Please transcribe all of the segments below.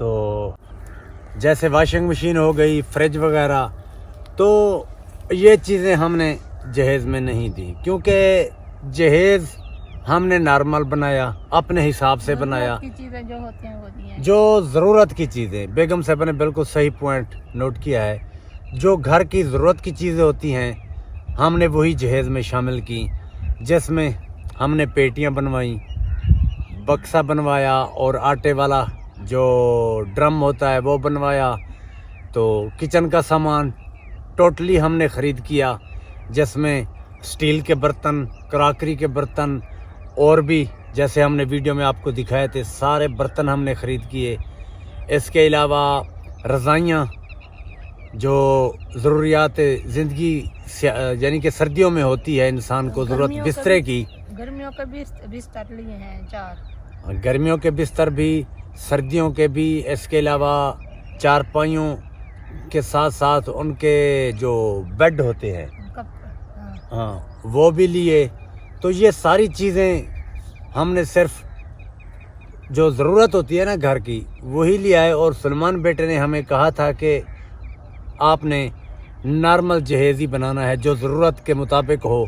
تو جیسے washing machine ہو گئی، فریج وغیرہ، تو یہ چیزیں ہم نے جہیز میں نہیں دی، کیونکہ جہیز ہم نے نارمل بنایا، اپنے حساب سے بنایا، ضرورت کی چیزیں جو ہوتی ہیں وہ دی ہیں. جو ضرورت کی چیزیں. بیگم صاحبہ نے بالکل صحیح پوائنٹ نوٹ کیا ہے. جو گھر کی ضرورت کی چیزیں ہوتی ہیں ہم نے وہی جہیز میں شامل کی، جس میں ہم نے پیٹیاں بنوائیں، بکسا بنوایا، اور آٹے والا جو ڈرم ہوتا ہے وہ بنوایا. تو کچن کا سامان ٹوٹلی ہم نے خرید کیا، جس میں سٹیل کے برتن، کراکری کے برتن، اور بھی جیسے ہم نے ویڈیو میں آپ کو دکھائے تھے سارے برتن ہم نے خرید کیے. اس کے علاوہ رضائیاں جو ضروریات زندگی یعنی کہ سردیوں میں ہوتی ہے انسان کو ضرورت بسترے کی، گرمیوں کے بھی بستر لیے ہیں 4. گرمیوں کے بستر بھی، سردیوں کے بھی. اس کے علاوہ چارپائیوں کے ساتھ ساتھ ان کے جو بیڈ ہوتے ہیں ہاں وہ بھی لیے. تو یہ ساری چیزیں ہم نے صرف جو ضرورت ہوتی ہے نا گھر کی وہی لیا ہے. اور سلمان بیٹے نے ہمیں کہا تھا کہ آپ نے نارمل جہیز ہی بنانا ہے جو ضرورت کے مطابق ہو،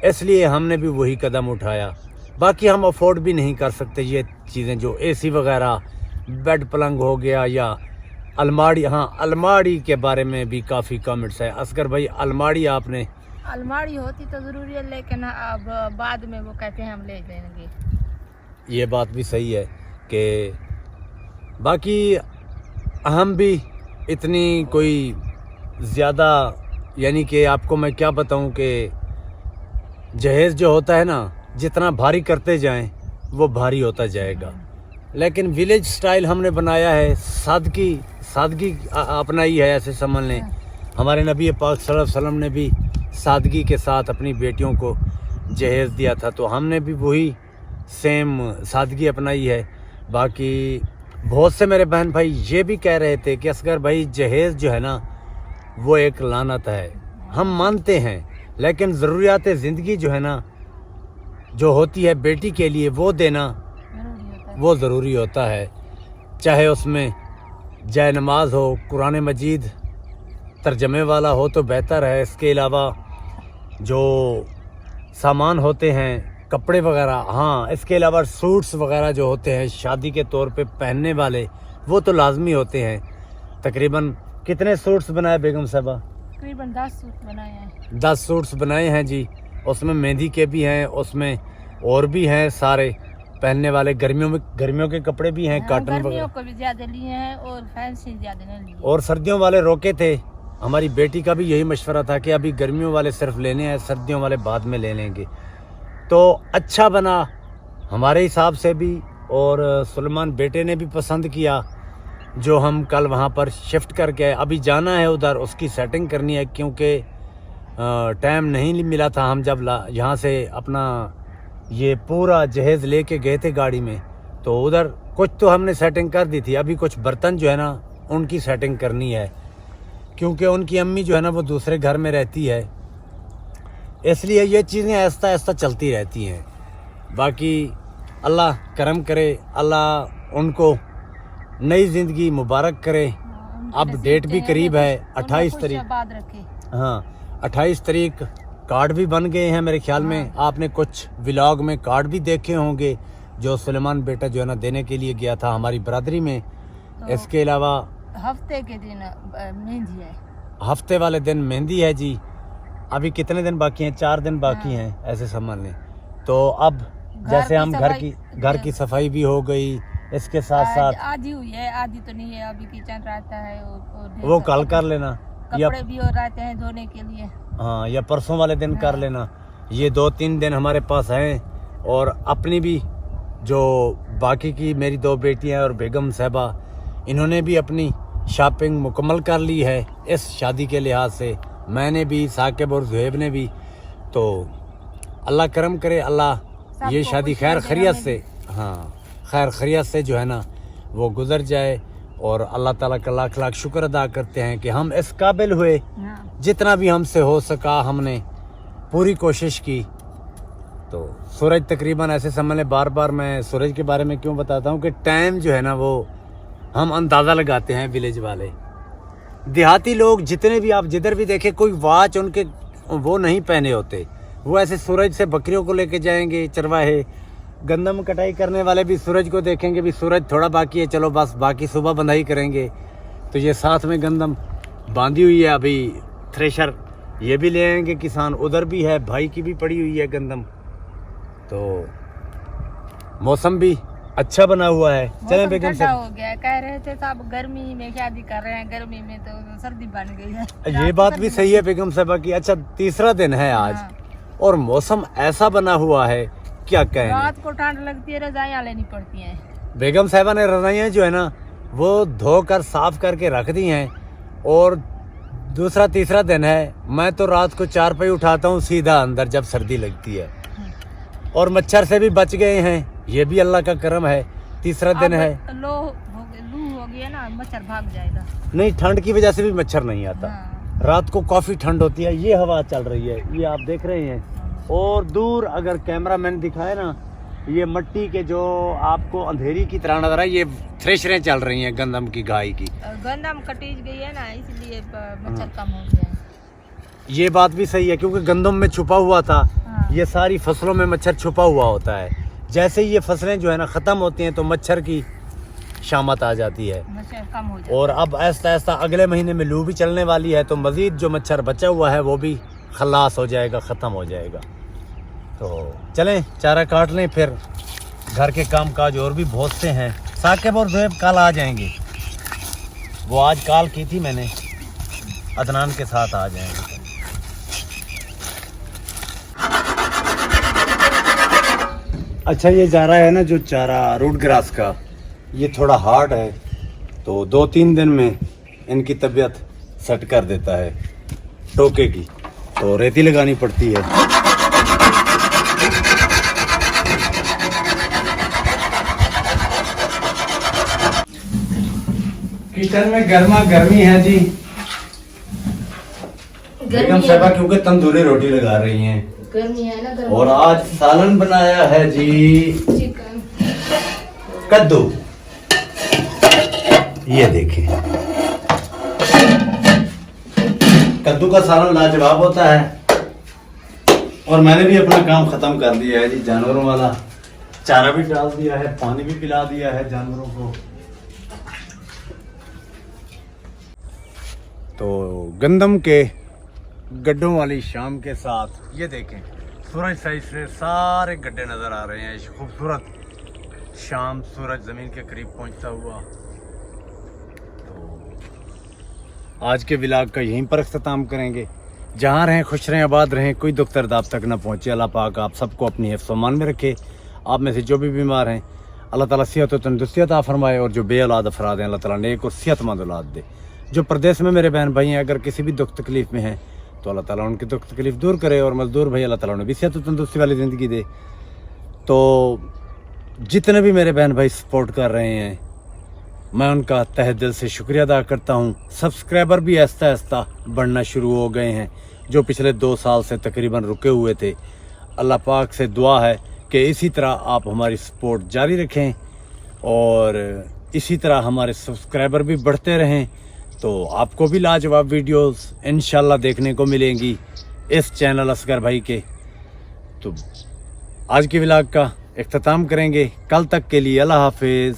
اس لیے ہم نے بھی وہی قدم اٹھایا. باقی ہم افورڈ بھی نہیں کر سکتے یہ چیزیں، جو اے سی وغیرہ، بیڈ پلنگ ہو گیا، یا الماڑی. ہاں الماڑی کے بارے میں بھی کافی کامنٹس ہے. اصغر بھائی الماڑی آپ نے، الماڑی ہوتی تو ضروری ہے، لیکن اب بعد میں وہ کہتے ہیں ہم لے جائیں گے. یہ بات بھی صحیح ہے کہ باقی ہم بھی اتنی کوئی زیادہ، یعنی کہ آپ کو میں کیا بتاؤں کہ جہیز جو ہوتا ہے نا جتنا بھاری کرتے جائیں وہ بھاری ہوتا جائے گا. لیکن ویلیج سٹائل ہم نے بنایا ہے، سادگی اپنائی ہے. ایسے سمجھ لیں ہمارے نبی پاک صلی اللہ علیہ وسلم نے بھی سادگی کے ساتھ اپنی بیٹیوں کو جہیز دیا تھا، تو ہم نے بھی وہی سیم سادگی اپنائی ہے. باقی بہت سے میرے بہن بھائی یہ بھی کہہ رہے تھے کہ اصغر بھائی جہیز جو ہے نا وہ ایک لعنت ہے. ہم مانتے ہیں، لیکن ضروریات زندگی جو ہے نا جو ہوتی ہے بیٹی کے لیے وہ دینا وہ ضروری ہوتا ہے. چاہے اس میں جائے نماز ہو، قرآن مجید ترجمے والا ہو تو بہتر ہے. اس کے علاوہ جو سامان ہوتے ہیں کپڑے وغیرہ، ہاں اس کے علاوہ سوٹس وغیرہ جو ہوتے ہیں شادی کے طور پہ پہننے والے وہ تو لازمی ہوتے ہیں. تقریباً کتنے سوٹس بنائے بیگم صاحبہ؟ تقریباً 10 سوٹ بنائے ہیں. 10 سوٹس بنائے ہیں جی. اس میں مہندی کے بھی ہیں، اس میں اور بھی ہیں سارے پہننے والے. گرمیوں کے کپڑے بھی ہیں، کاٹن وغیرہ. گرمیوں کو بھی زیادہ لیے ہیں اور فینسی زیادہ نہیں لیے. اور سردیوں والے روکے تھے. ہماری بیٹی کا بھی یہی مشورہ تھا کہ ابھی گرمیوں والے صرف لینے ہیں، سردیوں والے بعد میں لے لیں گے. تو اچھا بنا ہمارے حساب سے بھی، اور سلمان بیٹے نے بھی پسند کیا. جو ہم کل وہاں پر شفٹ کر کے ابھی جانا ہے ادھر، اس کی سیٹنگ کرنی ہے، کیونکہ ٹائم نہیں ملا تھا. ہم جب یہاں سے اپنا یہ پورا جہیز لے کے گئے تھے گاڑی میں، تو ادھر کچھ تو ہم نے سیٹنگ کر دی تھی. ابھی کچھ برتن جو ہے نا ان کی سیٹنگ کرنی ہے، کیونکہ ان کی امی جو ہے نا وہ دوسرے گھر میں رہتی ہے، اس لیے یہ چیزیں آہستہ آہستہ چلتی رہتی ہیں. باقی اللہ کرم کرے، اللہ ان کو نئی زندگی مبارک کرے. اب ڈیٹ بھی قریب ہے 28 تاریخ. ہاں 28 تاریخ کارڈ بھی بن گئے ہیں میرے خیال میں. آپ نے کچھ ولاگ میں کارڈ بھی دیکھے ہوں گے جو سلیمان بیٹا جو ہے نا دینے کے لیے گیا تھا ہماری برادری میں. اس کے علاوہ ہفتے کے دن مہندی ہے، ہفتے والے دن مہندی ہے جی. ابھی کتنے دن باقی ہیں؟ 4 دن باقی ہیں ایسے سمجھ لیں. تو اب جیسے ہم گھر کی صفائی بھی ہو گئی، اس کے ساتھ ساتھ آدھی ہوئی ہے، آدھی تو نہیں ہے ابھی. کچن رہتا ہے وہ کل کر لینا، کپڑے بھی اور رہتے ہیں دھونے کے لیے. ہاں یا پرسوں والے دن کر لینا. یہ 2-3 دن ہمارے پاس ہیں. اور اپنی بھی جو باقی کی میری 2 بیٹیاں اور بیگم صاحبہ، انہوں نے بھی اپنی شاپنگ مکمل کر لی ہے اس شادی کے لحاظ سے. میں نے بھی، ثاقب اور زہیب نے بھی. تو اللہ کرم کرے، اللہ یہ شادی خیر خیریت سے، ہاں خیر خیریت سے جو ہے نا وہ گزر جائے. اور اللہ تعالیٰ کا لاکھ لاکھ شکر ادا کرتے ہیں کہ ہم اس قابل ہوئے. جتنا بھی ہم سے ہو سکا ہم نے پوری کوشش کی. تو سورج تقریباً ایسے سمجھ لیں، بار بار میں سورج کے بارے میں کیوں بتاتا ہوں کہ ٹائم جو ہے نا وہ ہم اندازہ لگاتے ہیں ولیج والے. دیہاتی لوگ جتنے بھی آپ جدھر بھی دیکھیں کوئی واچ ان کے وہ نہیں پہنے ہوتے. وہ ایسے سورج سے بکریوں کو لے کے جائیں گے چرواہے. گندم کٹائی کرنے والے بھی سورج کو دیکھیں گے بھی سورج تھوڑا باقی ہے چلو بس باقی صبح بندھائی کریں گے. تو یہ ساتھ میں گندم باندھی ہوئی ہے ابھی تھریشر یہ بھی لے آئیں گے کسان. ادھر بھی ہے بھائی کی بھی پڑی ہوئی ہے گندم. تو موسم بھی اچھا بنا ہوا ہے. چلیں بیگم ٹھنڈا ہو گیا ہے. کہہ رہے تھے صاحب گرمی میں شادی کر رہے ہیں گرمی میں تو سردی بن گئی ہے. یہ بات بھی صحیح ہے بیگم صاحبہ کی. اچھا تیسرا دن ہے آج اور موسم ایسا بنا ہوا ہے کیا کہیں. رات کو ٹھنڈ لگتی ہے رضائیاں لینی پڑتی ہیں. بیگم صاحبہ نے رضائیاں جو ہے نا وہ دھو کر صاف کر کے رکھ دی ہیں. اور دوسرا تیسرا دن ہے میں تو رات کو 4 پہ اٹھاتا ہوں سیدھا اندر جب سردی لگتی ہے. اور مچھر سے بھی بچ گئے ہیں یہ بھی اللہ کا کرم ہے. تیسرا دن ہے لو ہو گیا نا مچھر بھاگ جائے گا. نہیں ٹھنڈ کی وجہ سے بھی مچھر نہیں آتا. رات کو کافی ٹھنڈ ہوتی ہے. یہ ہوا چل رہی ہے یہ آپ دیکھ رہے ہیں. اور دور اگر کیمرہ مین دکھائے نا یہ مٹی کے جو آپ کو اندھیری کی طرح نظر آئے یہ تھریشریں چل رہی ہیں گندم کی گائے کی. گندم کٹیج گئی ہے نا اس لیے مچھر کم ہو گیا. یہ بات بھی صحیح ہے کیونکہ گندم میں چھپا ہوا تھا. یہ ساری فصلوں میں مچھر چھپا ہوا ہوتا ہے. جیسے ہی یہ فصلیں جو ہے نا ختم ہوتی ہیں تو مچھر کی شامت آ جاتی ہے. مچھر کم ہو جاتا. اور اب آہستہ آہستہ اگلے مہینے میں لو بھی چلنے والی ہے تو مزید جو مچھر بچا ہوا ہے وہ بھی خلاص ہو جائے گا ختم ہو جائے گا. تو چلیں چارہ کاٹ لیں پھر گھر کے کام کاج اور بھی بہت سے ہیں. ثاقب اور زہیب کل آ جائیں گے. وہ آج کال کی تھی میں نے عدنان کے ساتھ آ جائیں گے. اچھا یہ جا رہا ہے نا جو چارہ روٹ گراس کا یہ تھوڑا ہارڈ ہے تو 2-3 دن میں ان کی طبیعت سیٹ کر دیتا ہے ٹوکے کی. تو ریتی لگانی پڑتی ہے. کچن میں گرما گرمی ہے جی. بیگم صاحبہ کیونکہ تندوری روٹی لگا رہی ہیں گرمی ہے نا اور آج سالن بنایا ہے جی چکن کدو. یہ دیکھیں کدو کا سالن لاجواب ہوتا ہے. اور میں نے بھی اپنا کام ختم کر دیا ہے جی. جانوروں والا چارہ بھی ڈال دیا ہے پانی بھی پلا دیا ہے جانوروں کو. تو گندم کے گڈھوں والی شام کے ساتھ یہ دیکھیں سورج سائڈ سے سارے گڈھے نظر آ رہے ہیں. خوبصورت شام سورج زمین کے قریب پہنچتا ہوا. تو آج کے ولاگ کا یہیں پر اختتام کریں گے. جہاں رہیں خوش رہیں آباد رہیں کوئی دکھ درد آپ تک نہ پہنچے. اللہ پاک آپ سب کو اپنی حفظ و امان میں رکھے. آپ میں سے جو بھی بیمار ہیں اللہ تعالیٰ صحت و تندرستی عطا فرمائے. اور جو بے اولاد افراد ہیں اللہ تعالیٰ نیک اور صحت مند اولاد دے. جو پردیس میں میرے بہن بھائی ہیں اگر کسی بھی دکھ تکلیف میں ہیں تو اللہ تعالیٰ ان کی دکھ تکلیف دور کرے. اور مزدور بھائی اللہ تعالیٰ انہیں بھی صحت و تندرستی والی زندگی دے. تو جتنے بھی میرے بہن بھائی سپورٹ کر رہے ہیں میں ان کا تہ دل سے شکریہ ادا کرتا ہوں. سبسکرائبر بھی آہستہ آہستہ بڑھنا شروع ہو گئے ہیں جو پچھلے 2 سال سے تقریباً رکے ہوئے تھے. اللہ پاک سے دعا ہے کہ اسی طرح آپ ہماری سپورٹ جاری رکھیں اور اسی طرح ہمارے سبسکرائبر بھی بڑھتے رہیں. تو آپ کو بھی لاجواب ویڈیوز انشاءاللہ دیکھنے کو ملیں گی اس چینل اصغر بھائی کے. تو آج کی ولاگ کا اختتام کریں گے. کل تک کے لیے اللہ حافظ.